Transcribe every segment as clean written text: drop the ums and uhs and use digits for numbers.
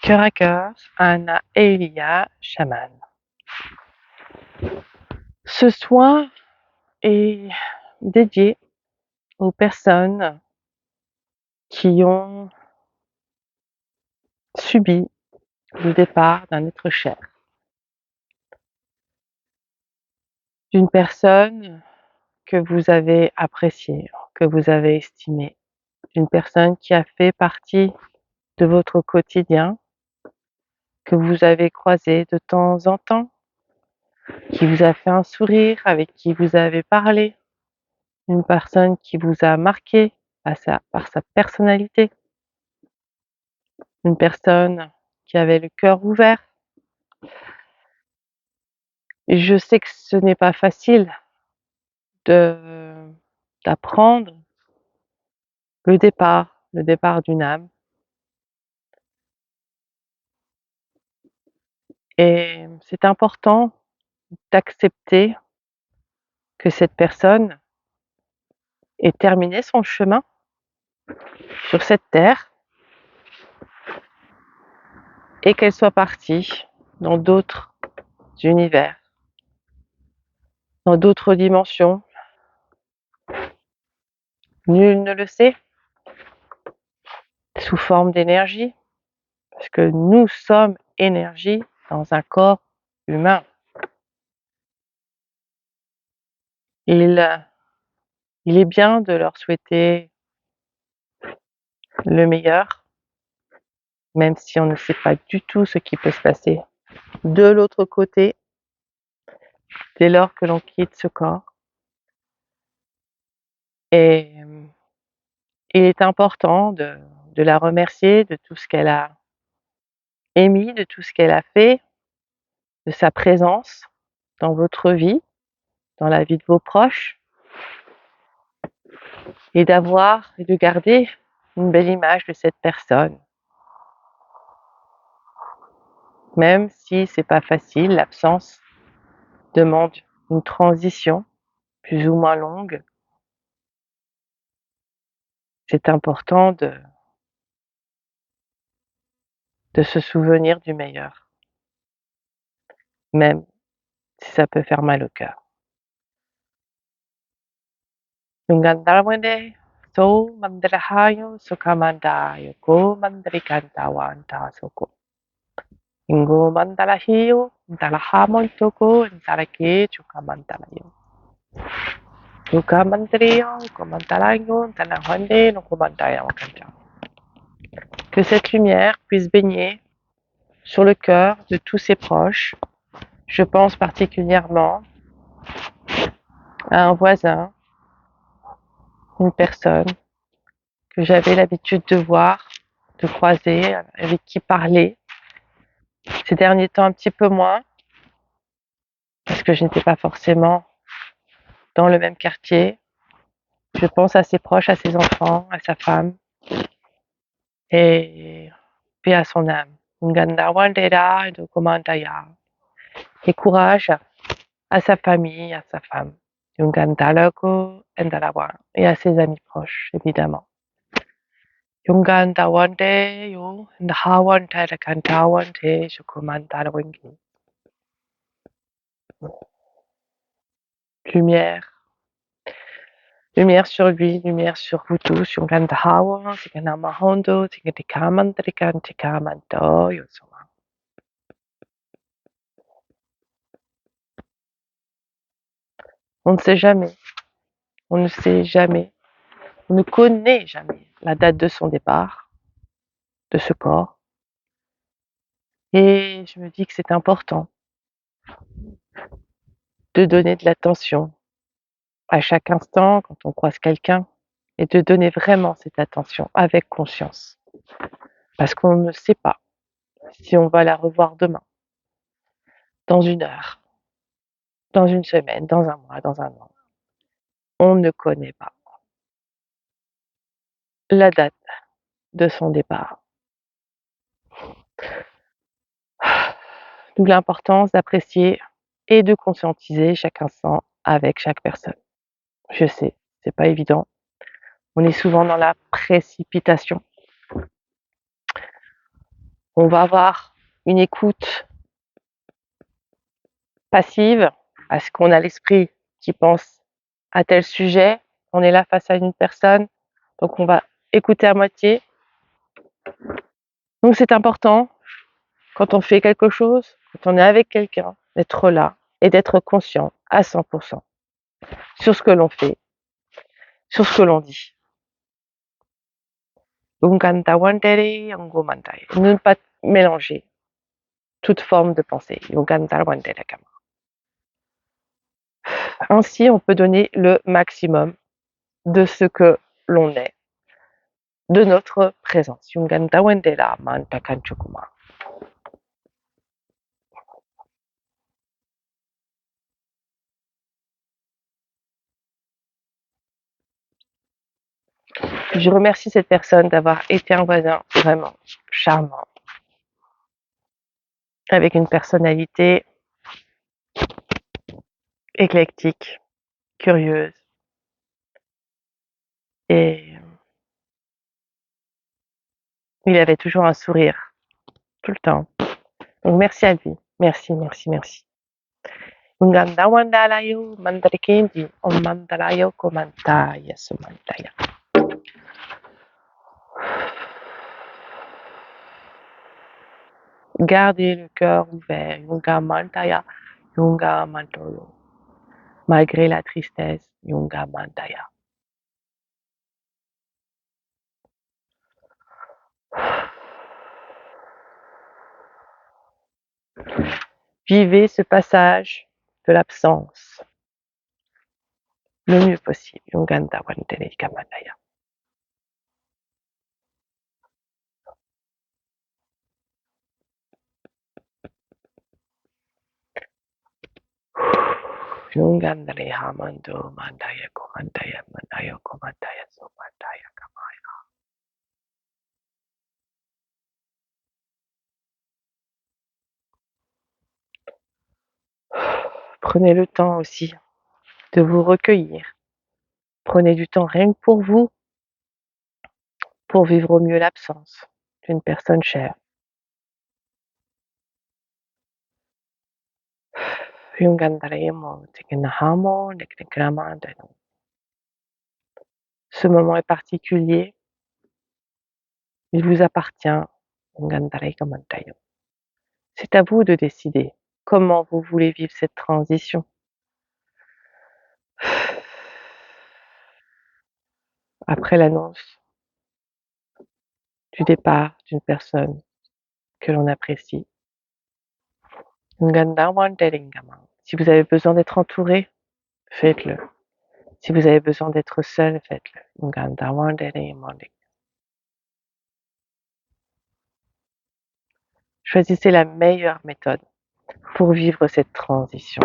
Cœur à cœur, Anna et Elia, chaman. Ce soin est dédié aux personnes qui ont subi le départ d'un être cher, d'une personne que vous avez appréciée, que vous avez estimée, d'une personne qui a fait partie de votre quotidien, que vous avez croisée de temps en temps, qui vous a fait un sourire, avec qui vous avez parlé, une personne qui vous a marqué par sa personnalité, une personne qui avait le cœur ouvert. Et je sais que ce n'est pas facile de d'apprendre le départ d'une âme. Et c'est important d'accepter que cette personne ait terminé son chemin sur cette terre et qu'elle soit partie dans d'autres univers, dans d'autres dimensions. Nul ne le sait, sous forme d'énergie, parce que nous sommes énergie dans un corps humain. Il est bien de leur souhaiter le meilleur, même si on ne sait pas du tout ce qui peut se passer de l'autre côté dès lors que l'on quitte ce corps. Et il est important de la remercier de tout ce qu'elle a émis, de tout ce qu'elle a fait, de sa présence dans votre vie, dans la vie de vos proches, et d'avoir et de garder une belle image de cette personne. Même si c'est pas facile, l'absence demande une transition plus ou moins longue. C'est important de se souvenir du meilleur, même si ça peut faire mal au cœur. Yungandawande, so mandalahayo, sukamandayo, ko mandalikantawan soko. Ingo mandalahiyo, dalahamon toko, dalake, chukamandalayo. Yukamandriyo, komandalayo, dalahande, no komandaya wakanja. Que cette lumière puisse baigner sur le cœur de tous ses proches. Je pense particulièrement à un voisin, une personne que j'avais l'habitude de voir, de croiser, avec qui parler. Ces derniers temps, un petit peu moins, parce que je n'étais pas forcément dans le même quartier. Je pense à ses proches, à ses enfants, à sa femme, et paix à son âme. Et courage à sa famille, à sa femme. Et à ses amis proches, évidemment. Lumière. Lumière sur lui, lumière sur vous tous. On ne sait jamais, on ne sait jamais, on ne connaît jamais la date de son départ, de ce corps. Et je me dis que c'est important de donner de l'attention à chaque instant quand on croise quelqu'un et de donner vraiment cette attention avec conscience. Parce qu'on ne sait pas si on va la revoir demain, dans une heure, dans une semaine, dans un mois, dans un an. On ne connaît pas la date de son départ. D'où l'importance d'apprécier et de conscientiser chaque instant avec chaque personne. Je sais, c'est pas évident. On est souvent dans la précipitation. On va avoir une écoute passive, parce qu'on a l'esprit qui pense à tel sujet. On est là face à une personne, donc on va écouter à moitié. Donc c'est important, quand on fait quelque chose, quand on est avec quelqu'un, d'être là et d'être conscient à 100% sur ce que l'on fait, sur ce que l'on dit. Ne pas mélanger toute forme de pensée. Ainsi, on peut donner le maximum de ce que l'on est, de notre présence. Je remercie cette personne d'avoir été un voisin vraiment charmant, avec une personnalité éclectique, curieuse et il avait toujours un sourire, tout le temps. Donc merci à lui. Merci, merci, merci. Gardez le cœur ouvert. Malgré la tristesse. Vivez ce passage de l'absence le mieux possible. Prenez le temps aussi de vous recueillir. Prenez du temps rien que pour vous, pour vivre au mieux l'absence d'une personne chère. Ce moment est particulier, il vous appartient. C'est à vous de décider comment vous voulez vivre cette transition. Après l'annonce du départ d'une personne que l'on apprécie. Si vous avez besoin d'être entouré, faites-le. Si vous avez besoin d'être seul, faites-le. Choisissez la meilleure méthode pour vivre cette transition.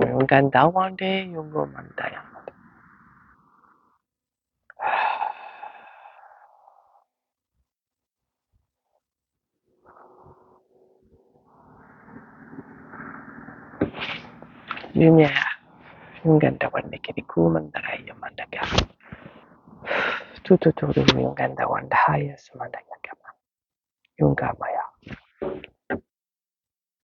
Lumière. Tout autour de vous.